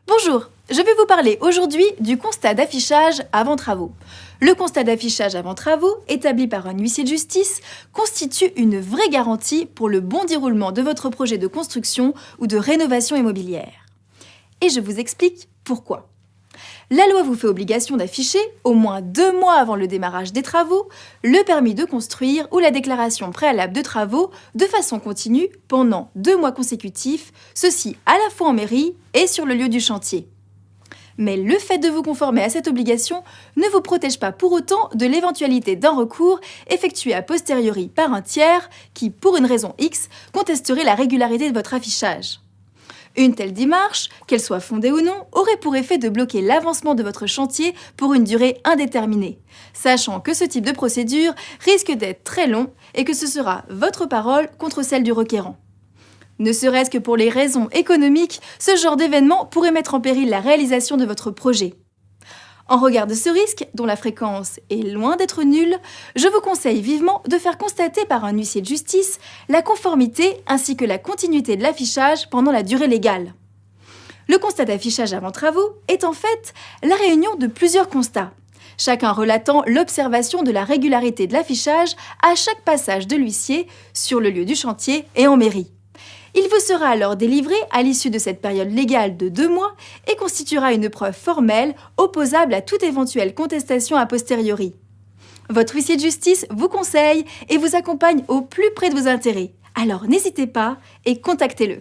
Bonjour, je vais vous parler aujourd'hui du constat d'affichage avant travaux. Le constat d'affichage avant travaux, établi par un huissier de justice, constitue une vraie garantie pour le bon déroulement de votre projet de construction ou de rénovation immobilière. Et je vous explique pourquoi. La loi vous fait obligation d'afficher, au moins 2 mois avant le démarrage des travaux, le permis de construire ou la déclaration préalable de travaux de façon continue pendant 2 mois consécutifs, ceci à la fois en mairie et sur le lieu du chantier. Mais le fait de vous conformer à cette obligation ne vous protège pas pour autant de l'éventualité d'un recours effectué a posteriori par un tiers qui, pour une raison X, contesterait la régularité de votre affichage. Une telle démarche, qu'elle soit fondée ou non, aurait pour effet de bloquer l'avancement de votre chantier pour une durée indéterminée, sachant que ce type de procédure risque d'être très long et que ce sera votre parole contre celle du requérant. Ne serait-ce que pour les raisons économiques, ce genre d'événement pourrait mettre en péril la réalisation de votre projet. En regard de ce risque, dont la fréquence est loin d'être nulle, je vous conseille vivement de faire constater par un huissier de justice la conformité ainsi que la continuité de l'affichage pendant la durée légale. Le constat d'affichage avant travaux est en fait la réunion de plusieurs constats, chacun relatant l'observation de la régularité de l'affichage à chaque passage de l'huissier sur le lieu du chantier et en mairie. Il vous sera alors délivré à l'issue de cette période légale de 2 mois et constituera une preuve formelle opposable à toute éventuelle contestation a posteriori. Votre huissier de justice vous conseille et vous accompagne au plus près de vos intérêts. Alors n'hésitez pas et contactez-le.